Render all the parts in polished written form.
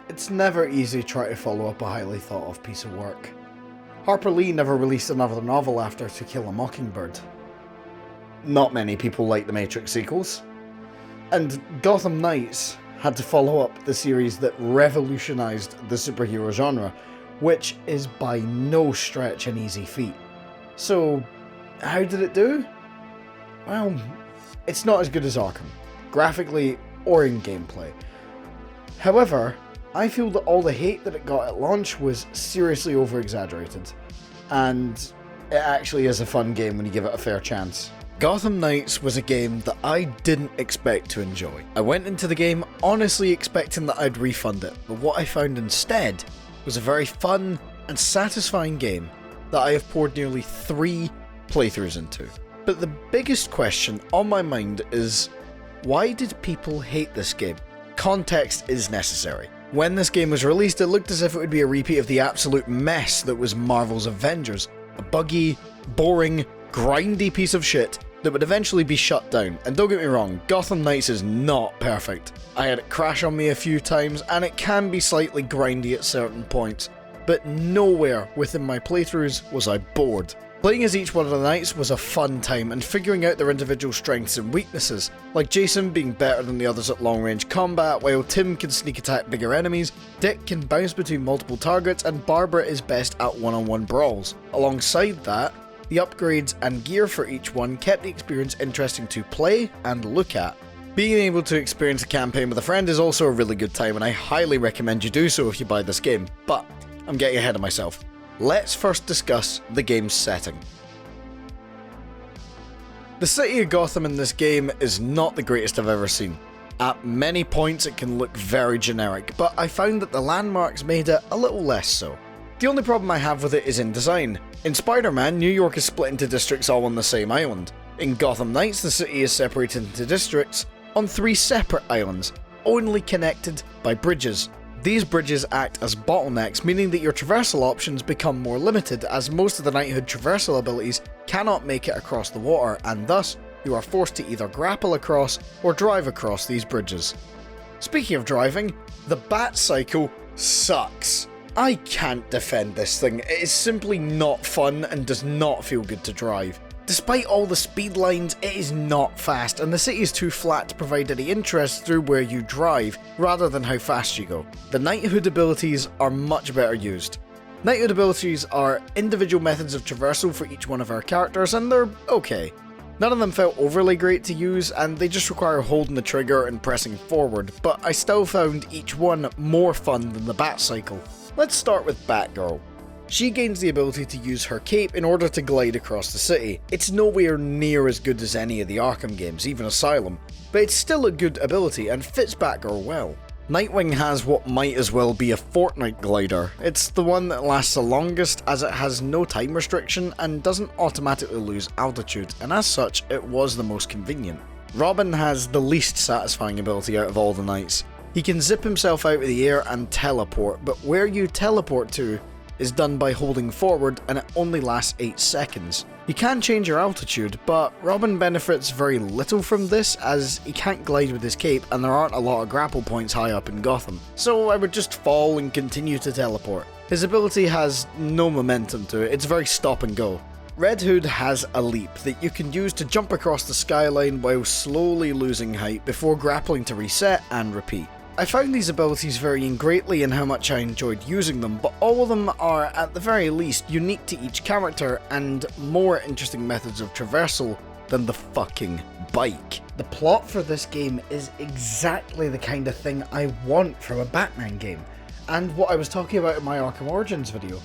it's never easy to try to follow up a highly thought of piece of work. Harper Lee never released another novel after To Kill a Mockingbird. Not many people like the Matrix sequels. And Gotham Knights had to follow up the series that revolutionized the superhero genre, which is by no stretch an easy feat. So, how did it do? Well, it's not as good as Arkham, graphically or in gameplay. However, I feel that all the hate that it got at launch was seriously over-exaggerated, and it actually is a fun game when you give it a fair chance. Gotham Knights was a game that I didn't expect to enjoy. I went into the game honestly expecting that I'd refund it, but what I found instead was a very fun and satisfying game that I have poured nearly 3 playthroughs into. But the biggest question on my mind is, why did people hate this game? Context is necessary. When this game was released, it looked as if it would be a repeat of the absolute mess that was Marvel's Avengers. A buggy, boring, grindy piece of shit that would eventually be shut down. And don't get me wrong, Gotham Knights is not perfect. I had it crash on me a few times, and it can be slightly grindy at certain points, but nowhere within my playthroughs was I bored. Playing as each one of the knights was a fun time, and figuring out their individual strengths and weaknesses, like Jason being better than the others at long range combat, while Tim can sneak attack bigger enemies, Dick can bounce between multiple targets, and Barbara is best at one-on-one brawls. Alongside that, the upgrades and gear for each one kept the experience interesting to play and look at. Being able to experience a campaign with a friend is also a really good time, and I highly recommend you do so if you buy this game, but I'm getting ahead of myself. Let's first discuss the game's setting. The city of Gotham in this game is not the greatest I've ever seen. At many points it can look very generic, but I found that the landmarks made it a little less so. The only problem I have with it is in design. In Spider-Man, New York is split into districts all on the same island. In Gotham Knights, the city is separated into districts on 3 separate islands, only connected by bridges. These bridges act as bottlenecks, meaning that your traversal options become more limited, as most of the knighthood traversal abilities cannot make it across the water, and thus you are forced to either grapple across or drive across these bridges. Speaking of driving, the Bat Cycle sucks. I can't defend this thing. It is simply not fun and does not feel good to drive. Despite all the speed lines, it is not fast, and the city is too flat to provide any interest through where you drive, rather than how fast you go. The knighthood abilities are much better used. Knighthood abilities are individual methods of traversal for each one of our characters, and they're okay. None of them felt overly great to use, and they just require holding the trigger and pressing forward, but I still found each one more fun than the Bat Cycle. Let's start with Batgirl. She gains the ability to use her cape in order to glide across the city. It's nowhere near as good as any of the Arkham games, even Asylum, but it's still a good ability and fits Batgirl well. Nightwing has what might as well be a Fortnite glider. It's the one that lasts the longest, as it has no time restriction and doesn't automatically lose altitude, and as such it was the most convenient. Robin has the least satisfying ability out of all the knights. He can zip himself out of the air and teleport, but where you teleport to is done by holding forward, and it only lasts 8 seconds. You can change your altitude, but Robin benefits very little from this, as he can't glide with his cape and there aren't a lot of grapple points high up in Gotham, so I would just fall and continue to teleport. His ability has no momentum to it, it's very stop and go. Red Hood has a leap that you can use to jump across the skyline while slowly losing height before grappling to reset and repeat. I found these abilities varying greatly in how much I enjoyed using them, but all of them are, at the very least, unique to each character and more interesting methods of traversal than the fucking bike. The plot for this game is exactly the kind of thing I want from a Batman game, and what I was talking about in my Arkham Origins video.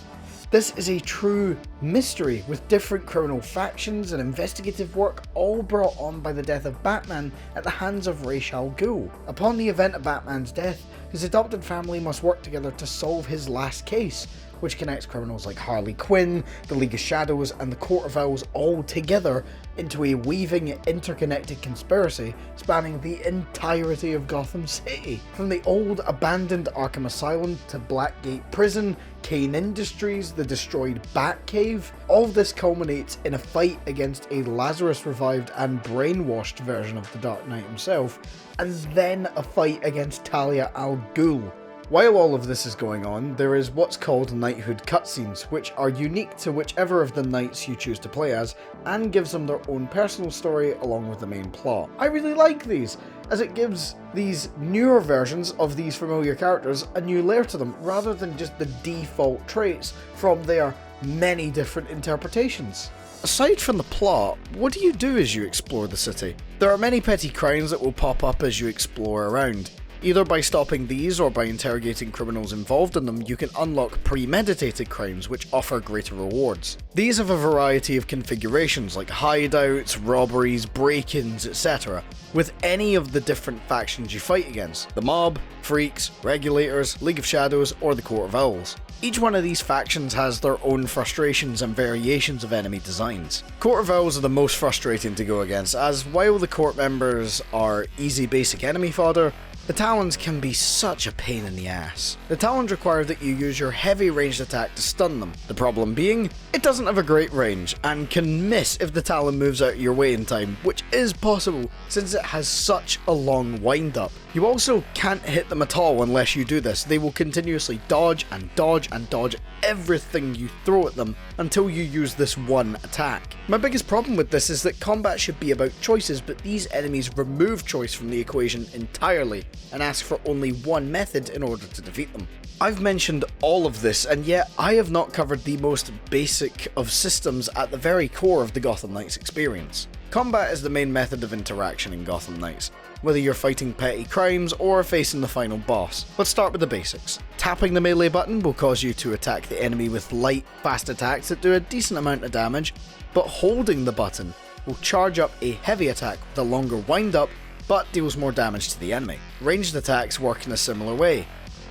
This is a true mystery with different criminal factions and investigative work, all brought on by the death of Batman at the hands of Ra's al Ghul. Upon the event of Batman's death, his adopted family must work together to solve his last case, which connects criminals like Harley Quinn, the League of Shadows, and the Court of Owls all together into a weaving, interconnected conspiracy spanning the entirety of Gotham City. From the old abandoned Arkham Asylum to Blackgate Prison, Kane Industries, the destroyed Batcave, all of this culminates in a fight against a Lazarus-revived and brainwashed version of the Dark Knight himself, and then a fight against Talia al Ghul, While all of this is going on, there is what's called knighthood cutscenes, which are unique to whichever of the knights you choose to play as, and gives them their own personal story along with the main plot. I really like these, as it gives these newer versions of these familiar characters a new layer to them, rather than just the default traits from their many different interpretations. Aside from the plot, what do you do as you explore the city? There are many petty crimes that will pop up as you explore around. Either by stopping these or by interrogating criminals involved in them, you can unlock premeditated crimes which offer greater rewards. These have a variety of configurations like hideouts, robberies, break-ins, etc., with any of the different factions you fight against: the Mob, Freaks, Regulators, League of Shadows, or the Court of Owls. Each one of these factions has their own frustrations and variations of enemy designs. Court of Owls are the most frustrating to go against, as while the court members are easy basic enemy fodder, the Talons can be such a pain in the ass. The Talons require that you use your heavy ranged attack to stun them. The problem being, it doesn't have a great range, and can miss if the Talon moves out of your way in time, which is possible since it has such a long wind up. You also can't hit them at all unless you do this. They will continuously dodge and dodge and dodge everything you throw at them until you use this one attack. My biggest problem with this is that combat should be about choices, but these enemies remove choice from the equation entirely and ask for only one method in order to defeat them. I've mentioned all of this, and yet I have not covered the most basic of systems at the very core of the Gotham Knights experience. Combat is the main method of interaction in Gotham Knights, whether you're fighting petty crimes or facing the final boss. Let's start with the basics. Tapping the melee button will cause you to attack the enemy with light, fast attacks that do a decent amount of damage, but holding the button will charge up a heavy attack with a longer wind up, but deals more damage to the enemy. Ranged attacks work in a similar way.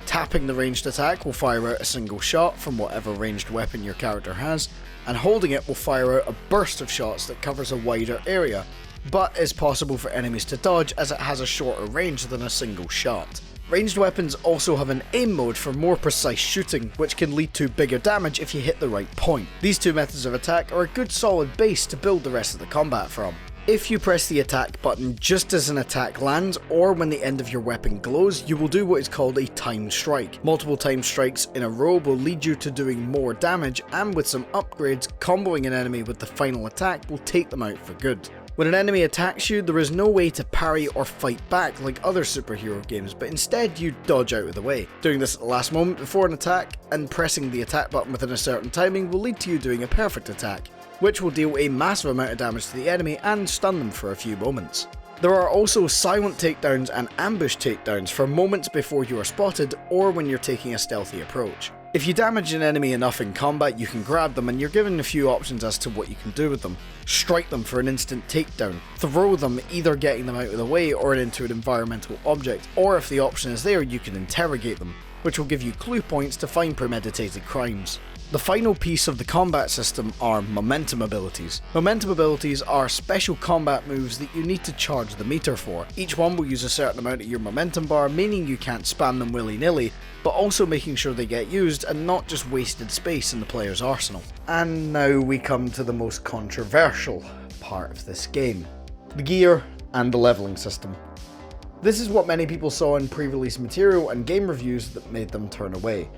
Tapping the ranged attack will fire out a single shot from whatever ranged weapon your character has, and holding it will fire out a burst of shots that covers a wider area, but is possible for enemies to dodge as it has a shorter range than a single shot. Ranged weapons also have an aim mode for more precise shooting, which can lead to bigger damage if you hit the right point. These two methods of attack are a good solid base to build the rest of the combat from. If you press the attack button just as an attack lands, or when the end of your weapon glows, you will do what is called a timed strike. Multiple timed strikes in a row will lead you to doing more damage, and with some upgrades, comboing an enemy with the final attack will take them out for good. When an enemy attacks you, there is no way to parry or fight back like other superhero games, but instead you dodge out of the way. Doing this at the last moment before an attack, and pressing the attack button within a certain timing will lead to you doing a perfect attack, which will deal a massive amount of damage to the enemy and stun them for a few moments. There are also silent takedowns and ambush takedowns for moments before you are spotted or when you're taking a stealthy approach. If you damage an enemy enough in combat, you can grab them, and you're given a few options as to what you can do with them. Strike them for an instant takedown, throw them, either getting them out of the way or into an environmental object, or if the option is there, you can interrogate them, which will give you clue points to find premeditated crimes. The final piece of the combat system are momentum abilities. Momentum abilities are special combat moves that you need to charge the meter for. Each one will use a certain amount of your momentum bar, meaning you can't spam them willy-nilly, but also making sure they get used and not just wasted space in the player's arsenal. And now we come to the most controversial part of this game: the gear and the leveling system. This is what many people saw in pre-release material and game reviews that made them turn away.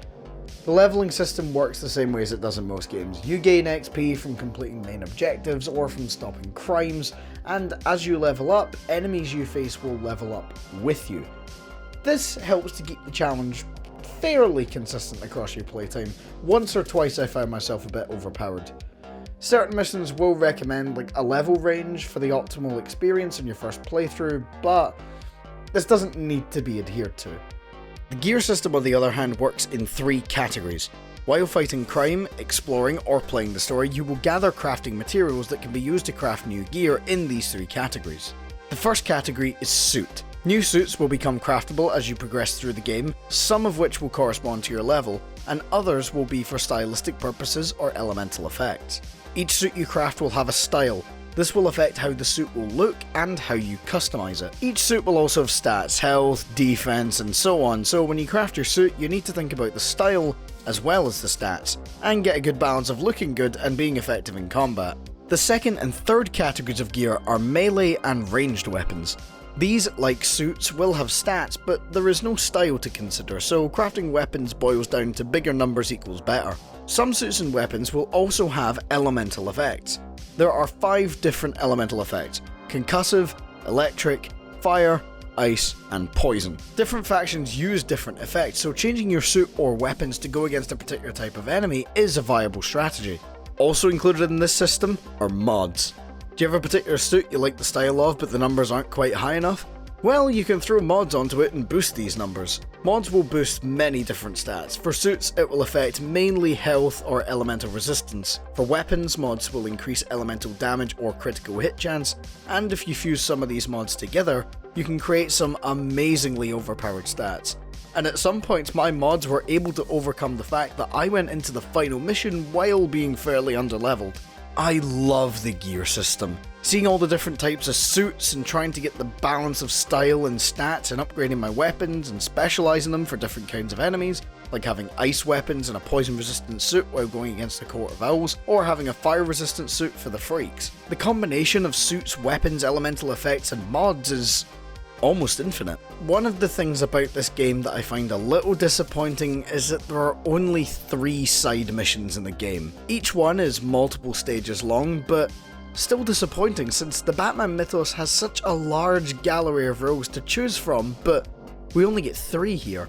The leveling system works the same way as it does in most games. You gain XP from completing main objectives or from stopping crimes, and as you level up, enemies you face will level up with you. This helps to keep the challenge fairly consistent across your playtime. Once or twice I found myself a bit overpowered. Certain missions will recommend like a level range for the optimal experience in your first playthrough, but this doesn't need to be adhered to. The gear system, on the other hand, works in three categories. While fighting crime, exploring, or playing the story, you will gather crafting materials that can be used to craft new gear in these three categories. The first category is suit. New suits will become craftable as you progress through the game, some of which will correspond to your level, and others will be for stylistic purposes or elemental effects. Each suit you craft will have a style. This will affect how the suit will look and how you customize it. Each suit will also have stats, health, defense, and so on, so when you craft your suit, you need to think about the style as well as the stats, and get a good balance of looking good and being effective in combat. The second and third categories of gear are melee and ranged weapons. These, like suits, will have stats, but there is no style to consider, so crafting weapons boils down to bigger numbers equals better. Some suits and weapons will also have elemental effects. There are 5 different elemental effects: concussive, electric, fire, ice, and poison. Different factions use different effects, so changing your suit or weapons to go against a particular type of enemy is a viable strategy. Also included in this system are mods. Do you have a particular suit you like the style of but the numbers aren't quite high enough? Well, you can throw mods onto it and boost these numbers. Mods will boost many different stats. For suits, it will affect mainly health or elemental resistance. For weapons, mods will increase elemental damage or critical hit chance, and if you fuse some of these mods together, you can create some amazingly overpowered stats. And at some points my mods were able to overcome the fact that I went into the final mission while being fairly underleveled. I love the gear system. Seeing all the different types of suits and trying to get the balance of style and stats and upgrading my weapons and specialising them for different kinds of enemies, like having ice weapons and a poison resistant suit while going against the Court of Owls, or having a fire resistant suit for the freaks. The combination of suits, weapons, elemental effects and mods is almost infinite. One of the things about this game that I find a little disappointing is that there are only 3 side missions in the game. Each one is multiple stages long, but still disappointing since the Batman mythos has such a large gallery of roles to choose from, but we only get 3 here: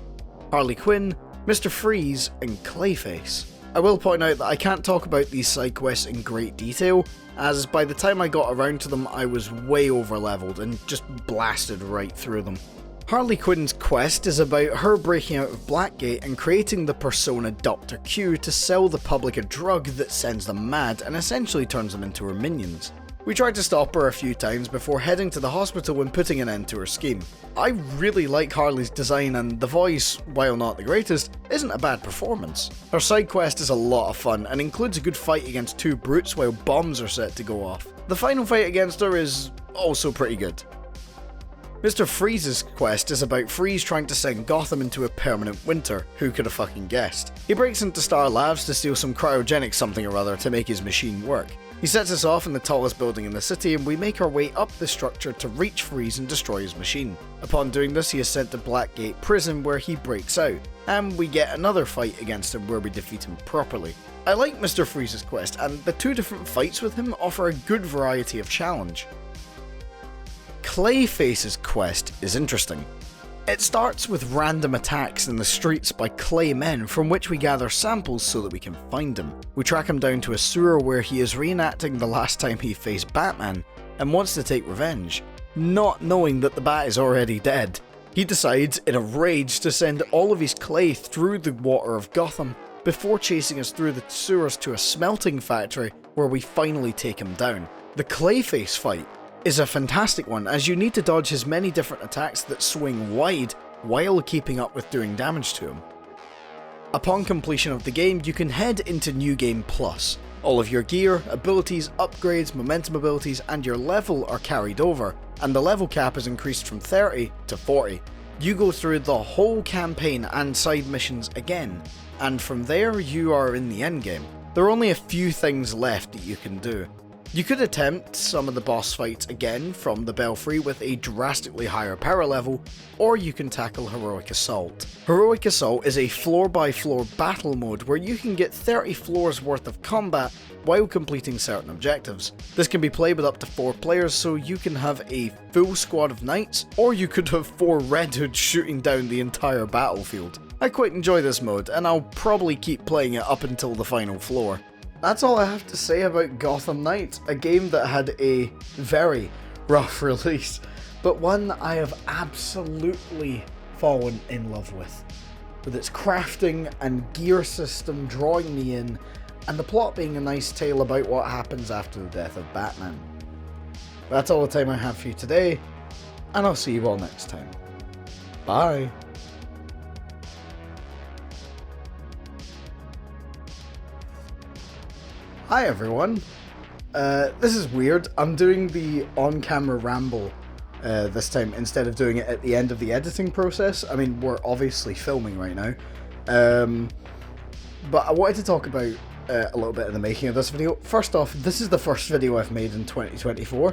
Harley Quinn, Mr. Freeze, and Clayface. I will point out that I can't talk about these side quests in great detail, as by the time I got around to them I was way over leveled and just blasted right through them. Harley Quinn's quest is about her breaking out of Blackgate and creating the persona Dr. Q to sell the public a drug that sends them mad and essentially turns them into her minions. We tried to stop her a few times before heading to the hospital and putting an end to her scheme. I really like Harley's design, and the voice, while not the greatest, isn't a bad performance. Her side quest is a lot of fun and includes a good fight against 2 brutes while bombs are set to go off. The final fight against her is also pretty good. Mr. Freeze's quest is about Freeze trying to send Gotham into a permanent winter. Who could have fucking guessed? He breaks into Star Labs to steal some cryogenic something or other to make his machine work. He sets us off in the tallest building in the city, and we make our way up the structure to reach Freeze and destroy his machine. Upon doing this, he is sent to Blackgate Prison where he breaks out, and we get another fight against him where we defeat him properly. I like Mr. Freeze's quest, and the 2 different fights with him offer a good variety of challenge. Clayface's quest is interesting. It starts with random attacks in the streets by clay men from which we gather samples so that we can find him. We track him down to a sewer where he is reenacting the last time he faced Batman and wants to take revenge, not knowing that the Bat is already dead. He decides, in a rage, to send all of his clay through the water of Gotham before chasing us through the sewers to a smelting factory where we finally take him down. The Clayface fight is a fantastic one, as you need to dodge his many different attacks that swing wide while keeping up with doing damage to him. Upon completion of the game, you can head into New Game Plus. All of your gear, abilities, upgrades, momentum abilities, and your level are carried over, and the level cap is increased from 30 to 40. You go through the whole campaign and side missions again, and from there you are in the endgame. There are only a few things left that you can do. You could attempt some of the boss fights again from the Belfry with a drastically higher power level, or you can tackle Heroic Assault. Heroic Assault is a floor-by-floor battle mode where you can get 30 floors worth of combat while completing certain objectives. This can be played with up to 4 players, so you can have a full squad of knights, or you could have 4 Red Hoods shooting down the entire battlefield. I quite enjoy this mode, and I'll probably keep playing it up until the final floor. That's all I have to say about Gotham Knight, a game that had a very rough release, but one I have absolutely fallen in love with its crafting and gear system drawing me in, and the plot being a nice tale about what happens after the death of Batman. That's all the time I have for you today, and I'll see you all next time. Bye! Hi everyone, this is weird. I'm doing the on-camera ramble this time instead of doing it at the end of the editing process. I mean, we're obviously filming right now, but I wanted to talk about a little bit of the making of this video. First off, this is the first video I've made in 2024,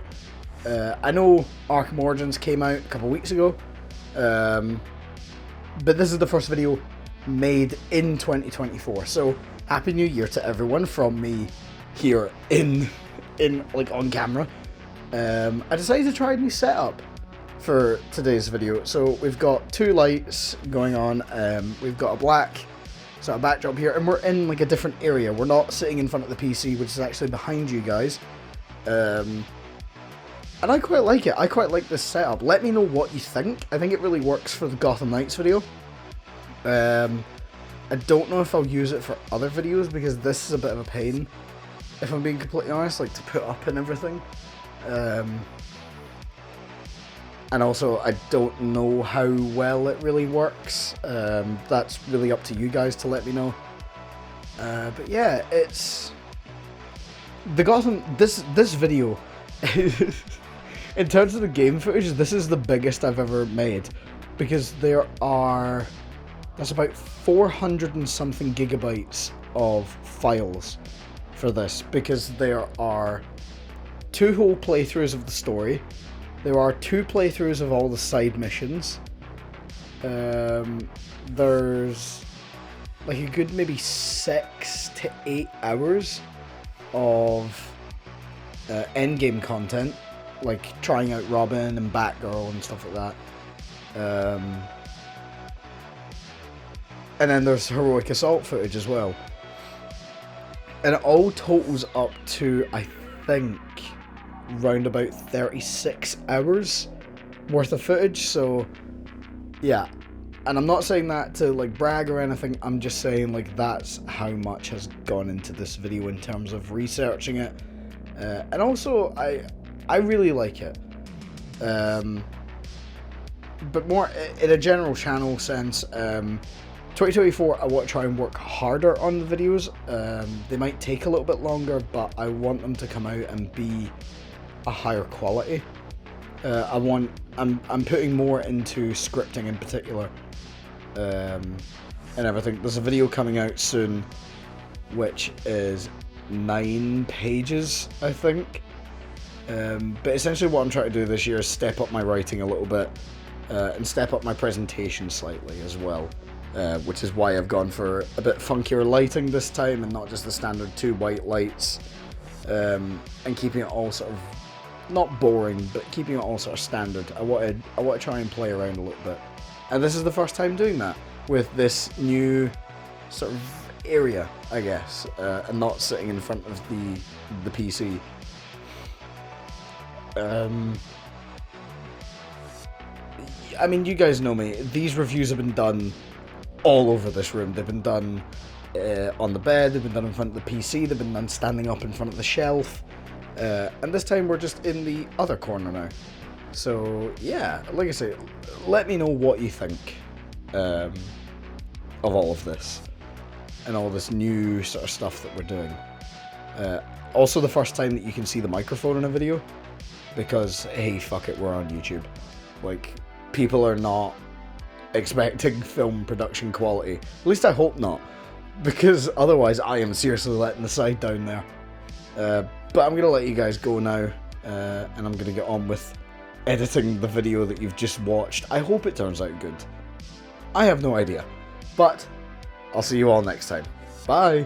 I know Arkham Origins came out a couple weeks ago, but this is the first video made in 2024. So Happy New Year to everyone from me here in like on camera. I decided to try a new setup for today's video. So we've got two lights going on. We've got a black sort of backdrop here, and we're in like a different area. We're not sitting in front of the PC, which is actually behind you guys. And I quite like it. I quite like this setup. Let me know what you think. I think it really works for the Gotham Knights video. I don't know if I'll use it for other videos because this is a bit of a pain, if I'm being completely honest, like to put up and everything. And also, I don't know how well it really works. That's really up to you guys to let me know. But yeah, it's the Gotham. This video, in terms of the game footage, this is the biggest I've ever made, because that's about 400 and something gigabytes of files for this, because there are 2 whole playthroughs of the story. There are 2 playthroughs of all the side missions. There's like a good maybe 6 to 8 hours of endgame content, like trying out Robin and Batgirl and stuff like that. And then there's Heroic Assault footage as well. And it all totals up to, I think, round about 36 hours worth of footage. So yeah, and I'm not saying that to like brag or anything, I'm just saying like that's how much has gone into this video in terms of researching it. And also I really like it, but more in a general channel sense. 2024, I want to try and work harder on the videos. They might take a little bit longer, but I want them to come out and be a higher quality. I'm putting more into scripting in particular, and everything. There's a video coming out soon, which is 9 pages, I think. But essentially what I'm trying to do this year is step up my writing a little bit, and step up my presentation slightly as well. Which is why I've gone for a bit funkier lighting this time, and not just the standard 2 white lights, and keeping it all sort of not boring, but keeping it all sort of standard. I want to try and play around a little bit, and this is the first time doing that with this new sort of area, I guess, and not sitting in front of the PC. I mean, you guys know me. These reviews have been done all over this room. They've been done on the bed, they've been done in front of the PC, they've been done standing up in front of the shelf, and this time we're just in the other corner now. So yeah, like I say, let me know what you think of all of this and all this new sort of stuff that we're doing. Also the first time that you can see the microphone in a video, because hey, fuck it, we're on YouTube. Like, people are not expecting film production quality. At least I hope not, because otherwise I am seriously letting the side down there. But I'm gonna let you guys go now, and I'm gonna get on with editing the video that you've just watched. I hope it turns out good. I have no idea, but I'll see you all next time. Bye!